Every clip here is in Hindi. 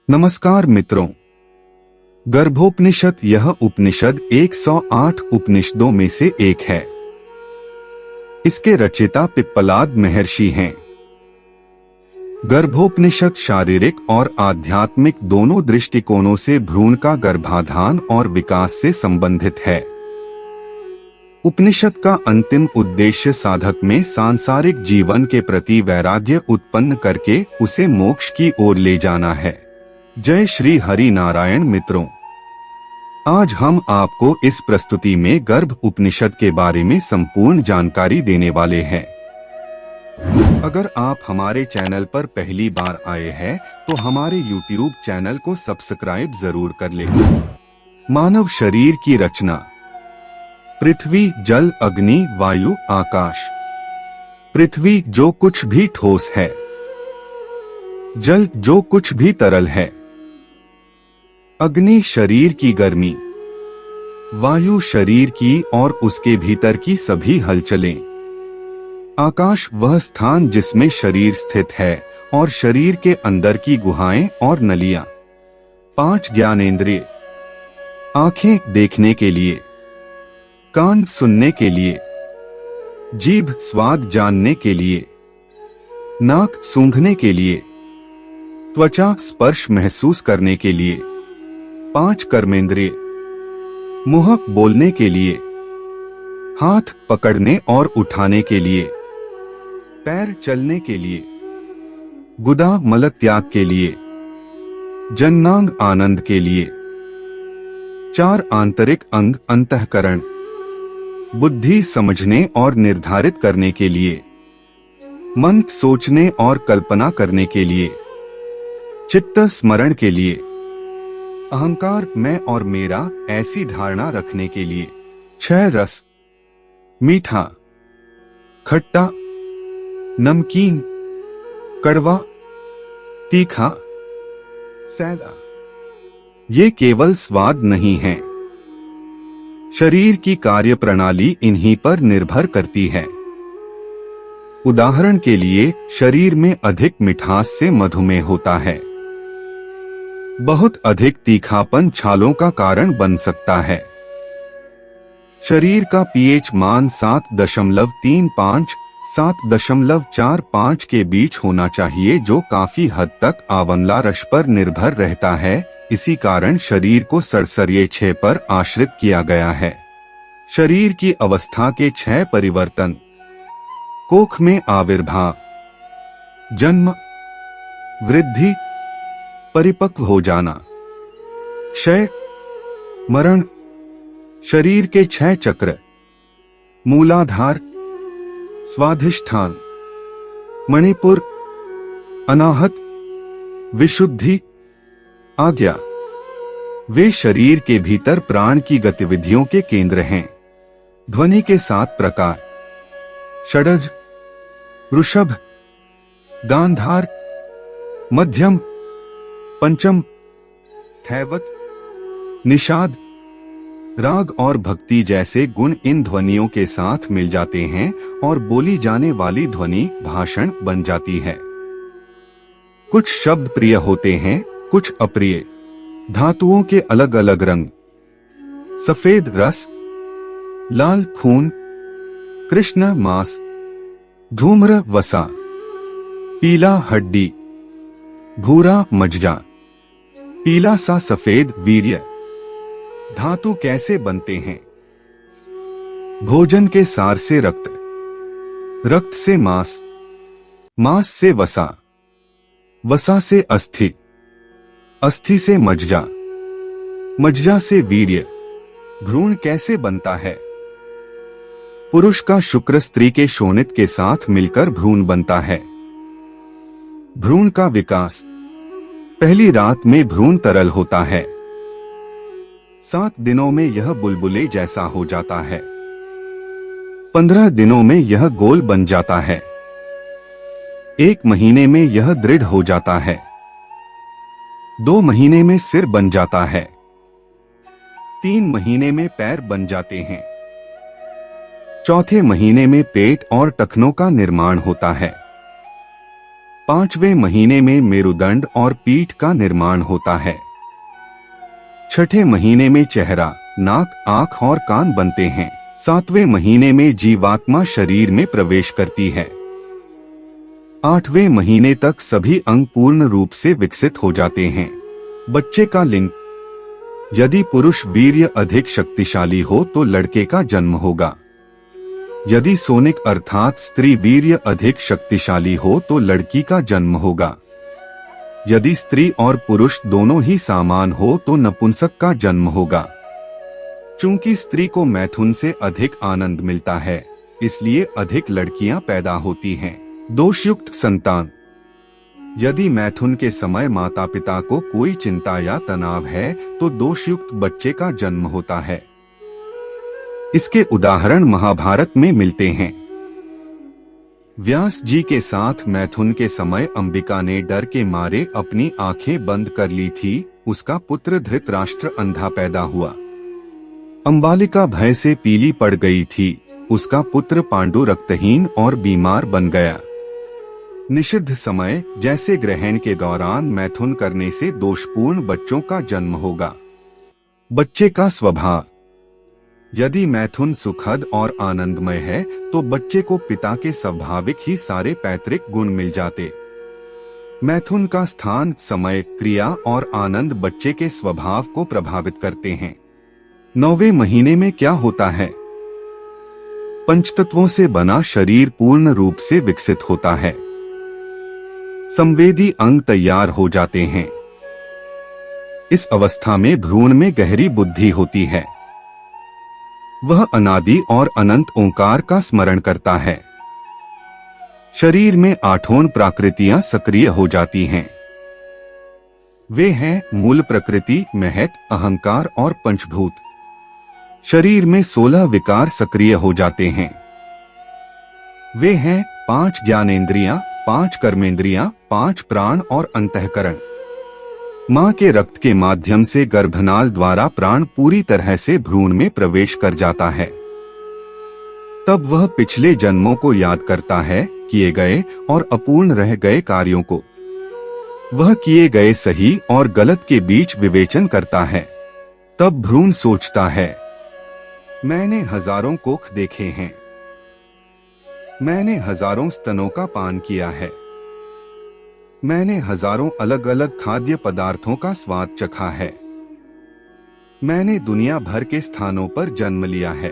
नमस्कार मित्रों, गर्भोपनिषद यह उपनिषद 108 उपनिषदों में से एक है। इसके रचयिता पिप्पलाद महर्षि हैं। गर्भोपनिषद शारीरिक और आध्यात्मिक दोनों दृष्टिकोणों से भ्रूण का गर्भाधान और विकास से संबंधित है। उपनिषद का अंतिम उद्देश्य साधक में सांसारिक जीवन के प्रति वैराग्य उत्पन्न करके उसे मोक्ष की ओर ले जाना है। जय श्री हरि नारायण। मित्रों, आज हम आपको इस प्रस्तुति में गर्भ उपनिषद के बारे में संपूर्ण जानकारी देने वाले हैं। अगर आप हमारे चैनल पर पहली बार आए हैं तो हमारे YouTube चैनल को सब्सक्राइब जरूर कर लें। मानव शरीर की रचना। पृथ्वी, जल, अग्नि, वायु, आकाश। पृथ्वी जो कुछ भी ठोस है, जल जो कुछ भी तरल है, अग्नि शरीर की गर्मी, वायु शरीर की और उसके भीतर की सभी हलचलें, आकाश वह स्थान जिसमें शरीर स्थित है और शरीर के अंदर की गुहाएं और नलियां, 5 ज्ञानेंद्रिय, आंखें देखने के लिए, कान सुनने के लिए, जीभ स्वाद जानने के लिए, नाक सूंघने के लिए, त्वचा स्पर्श महसूस करने के लिए, 5 कर्मेंद्रिय, मुंह बोलने के लिए, हाथ पकड़ने और उठाने के लिए, पैर चलने के लिए, गुदा मलत्याग के लिए, जननांग आनंद के लिए, 4 आंतरिक अंग अंतःकरण, बुद्धि समझने और निर्धारित करने के लिए, मन सोचने और कल्पना करने के लिए, चित्त स्मरण के लिए, अहंकार मैं और मेरा ऐसी धारणा रखने के लिए, 6 रस, मीठा, खट्टा, नमकीन, कड़वा, तीखा, सैला। ये केवल स्वाद नहीं है, शरीर की कार्य प्रणाली इन्हीं पर निर्भर करती है। उदाहरण के लिए, शरीर में अधिक मिठास से मधुमेह होता है। बहुत अधिक तीखापन छालों का कारण बन सकता है। शरीर का पीएच मान 7.35 7.45 के बीच होना चाहिए, जो काफी हद तक आंवला रस पर निर्भर रहता है। इसी कारण शरीर को सरसरिये 6 पर आश्रित किया गया है। शरीर की अवस्था के 6 परिवर्तन: कोख में आविर्भाव, जन्म, वृद्धि, परिपक्व हो जाना, क्षय, मरण। शरीर के 6 चक्र: मूलाधार, स्वाधिष्ठान, मणिपुर, अनाहत, विशुद्धि, आज्ञा। वे शरीर के भीतर प्राण की गतिविधियों के केंद्र हैं। ध्वनि के 7 प्रकार: षडज, वृषभ, गांधार, मध्यम, पंचम, थैवत, निषाद, राग और भक्ति जैसे गुण इन ध्वनियों के साथ मिल जाते हैं और बोली जाने वाली ध्वनि भाषण बन जाती है। कुछ शब्द प्रिय होते हैं, कुछ अप्रिय। धातुओं के अलग अलग रंग: सफेद रस, लाल खून, कृष्ण मांस, धूम्र वसा, पीला हड्डी, भूरा मज्जा, पीला सा सफेद वीर्य। धातु कैसे बनते हैं? भोजन के सार से रक्त, रक्त से मांस, मांस से वसा, वसा से अस्थि, अस्थि से मज्जा, मज्जा से वीर्य। भ्रूण कैसे बनता है? पुरुष का शुक्र स्त्री के शोणित के साथ मिलकर भ्रूण बनता है। भ्रूण का विकास: पहली रात में भ्रूण तरल होता है। 7 दिनों में यह बुलबुले जैसा हो जाता है। 15 दिनों में यह गोल बन जाता है। 1 महीने में यह दृढ़ हो जाता है। 2 महीने में सिर बन जाता है। 3 महीने में पैर बन जाते हैं। 4थे महीने में पेट और टखनों का निर्माण होता है। 5वें महीने में मेरुदंड और पीठ का निर्माण होता है। 6ठे महीने में चेहरा, नाक, आँख और कान बनते हैं। 7वें महीने में जीवात्मा शरीर में प्रवेश करती है। 8वें महीने तक सभी अंग पूर्ण रूप से विकसित हो जाते हैं। बच्चे का लिंग, यदि पुरुष वीर्य अधिक शक्तिशाली हो तो लड़के का जन्म होगा। यदि सोनिक अर्थात स्त्री वीर्य अधिक शक्तिशाली हो तो लड़की का जन्म होगा। यदि स्त्री और पुरुष दोनों ही समान हो तो नपुंसक का जन्म होगा। चूंकि स्त्री को मैथुन से अधिक आनंद मिलता है, इसलिए अधिक लड़कियां पैदा होती हैं। दोषयुक्त संतान, यदि मैथुन के समय माता पिता को कोई चिंता या तनाव है तो दोषयुक्त बच्चे का जन्म होता है। इसके उदाहरण महाभारत में मिलते हैं। व्यास जी के साथ मैथुन के समय अंबिका ने डर के मारे अपनी आंखें बंद कर ली थी। उसका पुत्र धृतराष्ट्र अंधा पैदा हुआ। अंबालिका भय से पीली पड़ गई थी। उसका पुत्र पांडु रक्तहीन और बीमार बन गया। निषिद्ध समय जैसे ग्रहण के दौरान मैथुन करने से दोषपूर्ण बच्चों का जन्म होगा। बच्चे का स्वभाव, यदि मैथुन सुखद और आनंदमय है तो बच्चे को पिता के स्वाभाविक ही सारे पैतृक गुण मिल जाते। मैथुन का स्थान, समय, क्रिया और आनंद बच्चे के स्वभाव को प्रभावित करते हैं। 9वें महीने में क्या होता है? पंचतत्वों से बना शरीर पूर्ण रूप से विकसित होता है। संवेदी अंग तैयार हो जाते हैं। इस अवस्था में भ्रूण में गहरी बुद्धि होती है। वह अनादि और अनंत ओंकार का स्मरण करता है। शरीर में 8 प्रकृतियां सक्रिय हो जाती हैं। वे हैं मूल प्रकृति, महत, अहंकार और पंचभूत। शरीर में 16 विकार सक्रिय हो जाते हैं। वे हैं 5 ज्ञानेंद्रियां, 5 कर्मेंद्रियां, 5 प्राण और अंतःकरण। मां के रक्त के माध्यम से गर्भनाल द्वारा प्राण पूरी तरह से भ्रूण में प्रवेश कर जाता है। तब वह पिछले जन्मों को याद करता है, किए गए और अपूर्ण रह गए कार्यों को। वह किए गए सही और गलत के बीच विवेचन करता है। तब भ्रूण सोचता है, मैंने हजारों कोख देखे हैं। मैंने हजारों स्तनों का पान किया है। मैंने हजारों अलग अलग खाद्य पदार्थों का स्वाद चखा है। मैंने दुनिया भर के स्थानों पर जन्म लिया है।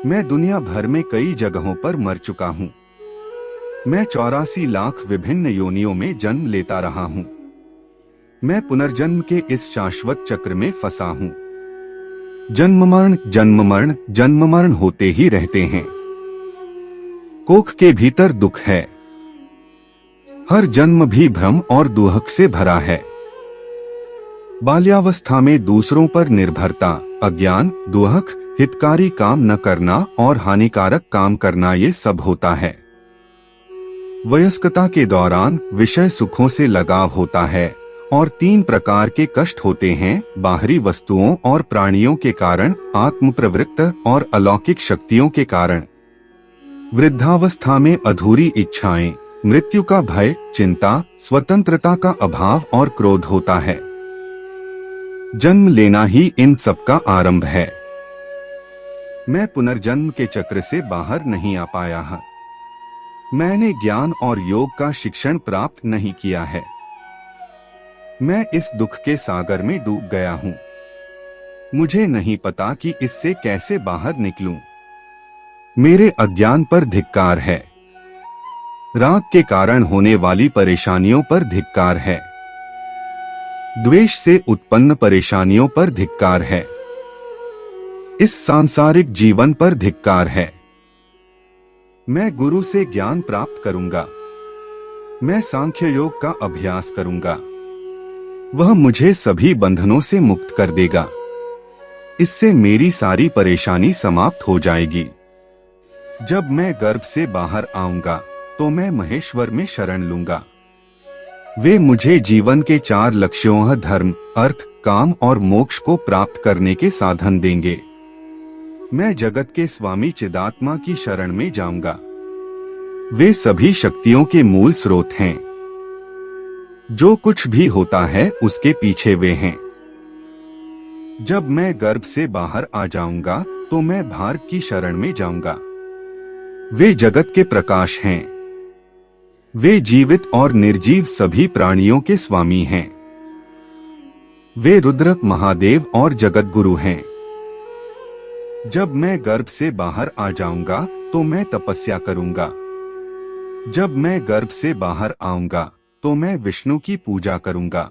मैं दुनिया भर में कई जगहों पर मर चुका हूँ। मैं 84 लाख विभिन्न योनियों में जन्म लेता रहा हूँ। मैं पुनर्जन्म के इस शाश्वत चक्र में फंसा हूँ। जन्म मरण, जन्म मरण, जन्म मरण होते ही रहते हैं। कोख के भीतर दुख है। हर जन्म भी भ्रम और दुहक से भरा है। बाल्यावस्था में दूसरों पर निर्भरता, अज्ञान, दुहक, हितकारी काम न करना और हानिकारक काम करना, ये सब होता है। वयस्कता के दौरान विषय सुखों से लगाव होता है और 3 प्रकार के कष्ट होते हैं, बाहरी वस्तुओं और प्राणियों के कारण, आत्म प्रवृत्त और अलौकिक शक्तियों के कारण। वृद्धावस्था में अधूरी इच्छाएं, मृत्यु का भय, चिंता, स्वतंत्रता का अभाव और क्रोध होता है। जन्म लेना ही इन सब का आरंभ है। मैं पुनर्जन्म के चक्र से बाहर नहीं आ पाया है। मैंने ज्ञान और योग का शिक्षण प्राप्त नहीं किया है। मैं इस दुख के सागर में डूब गया हूँ। मुझे नहीं पता कि इससे कैसे बाहर निकलूं। मेरे अज्ञान पर धिक्कार है। राग के कारण होने वाली परेशानियों पर धिक्कार है। द्वेष से उत्पन्न परेशानियों पर धिक्कार है। इस सांसारिक जीवन पर धिक्कार है। मैं गुरु से ज्ञान प्राप्त करूंगा। मैं सांख्य योग का अभ्यास करूंगा। वह मुझे सभी बंधनों से मुक्त कर देगा। इससे मेरी सारी परेशानी समाप्त हो जाएगी। जब मैं गर्भ से बाहर आऊंगा तो मैं महेश्वर में शरण लूंगा। वे मुझे जीवन के 4 लक्ष्यों धर्म, अर्थ, काम और मोक्ष को प्राप्त करने के साधन देंगे। मैं जगत के स्वामी चिदात्मा की शरण में जाऊंगा। वे सभी शक्तियों के मूल स्रोत हैं। जो कुछ भी होता है उसके पीछे वे हैं। जब मैं गर्भ से बाहर आ जाऊंगा तो मैं भार्ग की शरण में जाऊंगा। वे जगत के प्रकाश हैं। वे जीवित और निर्जीव सभी प्राणियों के स्वामी हैं। वे रुद्र, महादेव और जगत गुरु हैं। जब मैं गर्भ से बाहर आ जाऊंगा तो मैं तपस्या करूंगा। जब मैं गर्भ से बाहर आऊंगा तो मैं विष्णु की पूजा करूंगा।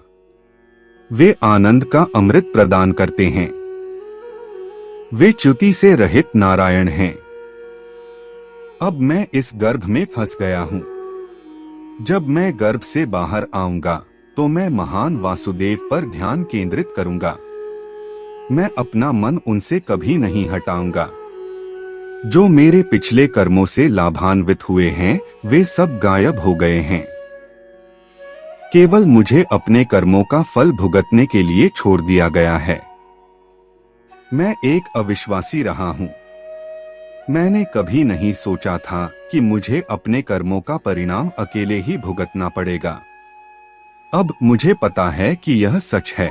वे आनंद का अमृत प्रदान करते हैं। वे च्युति से रहित नारायण हैं। अब मैं इस गर्भ में फंस गया हूं। जब मैं गर्भ से बाहर आऊंगा तो मैं महान वासुदेव पर ध्यान केंद्रित करूंगा। मैं अपना मन उनसे कभी नहीं हटाऊंगा। जो मेरे पिछले कर्मों से लाभान्वित हुए हैं वे सब गायब हो गए हैं। केवल मुझे अपने कर्मों का फल भुगतने के लिए छोड़ दिया गया है। मैं एक अविश्वासी रहा हूं। मैंने कभी नहीं सोचा था कि मुझे अपने कर्मों का परिणाम अकेले ही भुगतना पड़ेगा। अब मुझे पता है कि यह सच है।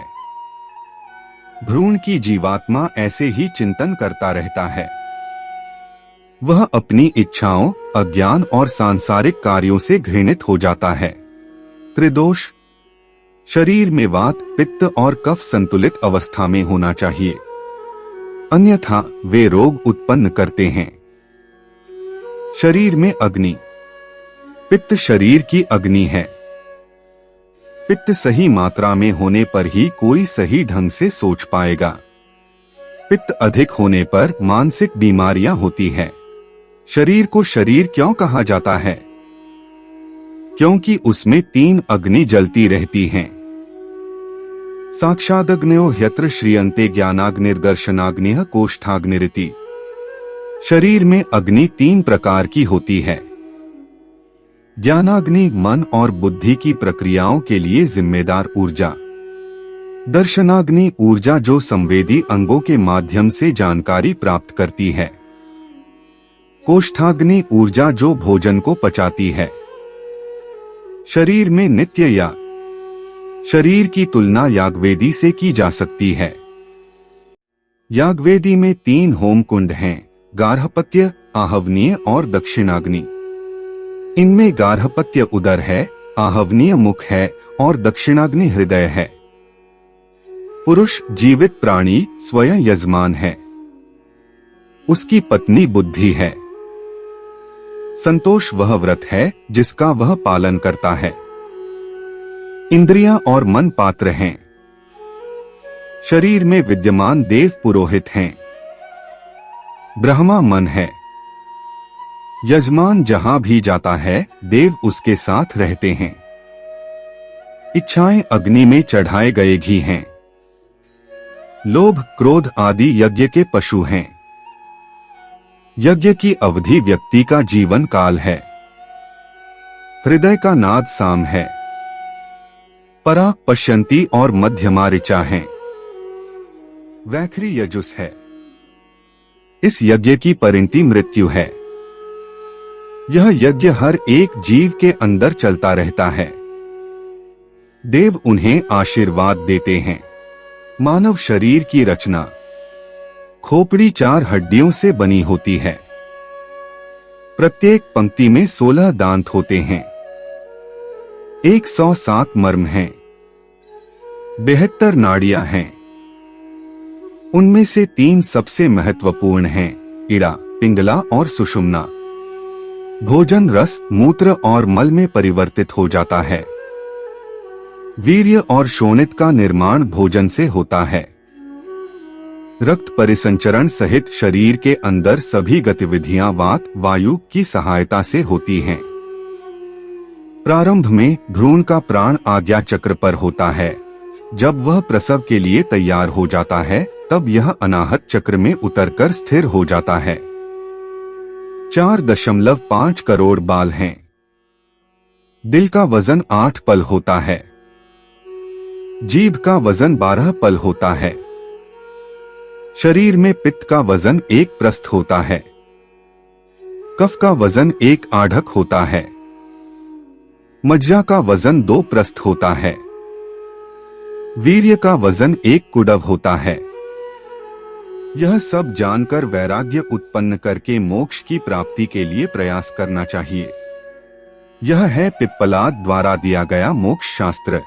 भ्रूण की जीवात्मा ऐसे ही चिंतन करता रहता है। वह अपनी इच्छाओं, अज्ञान और सांसारिक कार्यों से घृणित हो जाता है। त्रिदोष: शरीर में वात, पित्त और कफ संतुलित अवस्था में होना चाहिए, अन्यथा वे रोग उत्पन्न करते हैं। शरीर में अग्नि: पित्त शरीर की अग्नि है। पित्त सही मात्रा में होने पर ही कोई सही ढंग से सोच पाएगा। पित्त अधिक होने पर मानसिक बीमारियां होती हैं। शरीर को शरीर क्यों कहा जाता है? क्योंकि उसमें 3 अग्नि जलती रहती हैं। साक्षादग्न्यो ह्यत्र श्रियन्ते ज्ञानाग्निर्दर्शनाग्निः कोष्ठाग्निरिति। शरीर में अग्नि 3 प्रकार की होती है। ज्ञानाग्नि मन और बुद्धि की प्रक्रियाओं के लिए जिम्मेदार ऊर्जा। दर्शनाग्नि ऊर्जा जो संवेदी अंगों के माध्यम से जानकारी प्राप्त करती है। कोष्ठाग्नि ऊर्जा जो भोजन को पचाती है। शरीर में नित्य याग: शरीर की तुलना यागवेदी से की जा सकती है। यागवेदी में 3 होम कुंड हैं: गार्हपत्य, आहवनीय और दक्षिणाग्नि। इनमें गार्हपत्य उदर है, आहवनीय मुख है और दक्षिणाग्नि हृदय है। पुरुष जीवित प्राणी स्वयं यजमान है। उसकी पत्नी बुद्धि है। संतोष वह व्रत है जिसका वह पालन करता है। इंद्रियां और मन पात्र हैं। शरीर में विद्यमान देव पुरोहित हैं। ब्रह्मा मन है। यजमान जहां भी जाता है देव उसके साथ रहते हैं। इच्छाएं अग्नि में चढ़ाए गए घी हैं। लोभ, क्रोध आदि यज्ञ के पशु हैं। यज्ञ की अवधि व्यक्ति का जीवन काल है। हृदय का नाद साम है। परा, पश्यंती और मध्यमा ऋचा हैं। वैखरी यजुस है। इस यज्ञ की परिणति मृत्यु है। यह यज्ञ हर एक जीव के अंदर चलता रहता है। देव उन्हें आशीर्वाद देते हैं। मानव शरीर की रचना: खोपड़ी 4 हड्डियों से बनी होती है। प्रत्येक पंक्ति में 16 दांत होते हैं। 107 मर्म हैं। 72 नाड़ियां हैं। उनमें से 3 सबसे महत्वपूर्ण हैं: इड़ा, पिंगला और सुषुम्ना। भोजन रस, मूत्र और मल में परिवर्तित हो जाता है। वीर्य और शोणित का निर्माण भोजन से होता है। रक्त परिसंचरण सहित शरीर के अंदर सभी गतिविधियां वात, वायु की सहायता से होती हैं। प्रारंभ में भ्रूण का प्राण आज्ञा चक्र पर होता है। जब वह प्रसव के लिए तैयार हो जाता है तब यह अनाहत चक्र में उतरकर स्थिर हो जाता है। 4.5 करोड़ बाल हैं। दिल का वजन 8 पल होता है। जीभ का वजन 12 पल होता है। शरीर में पित्त का वजन 1 प्रस्थ होता है। कफ का वजन 1 आढ़क होता है। मज्जा का वजन 2 प्रस्थ होता है। वीर्य का वजन 1 कुडव होता है। यह सब जानकर वैराग्य उत्पन्न करके मोक्ष की प्राप्ति के लिए प्रयास करना चाहिए। यह है पिप्पलाद द्वारा दिया गया मोक्ष शास्त्र।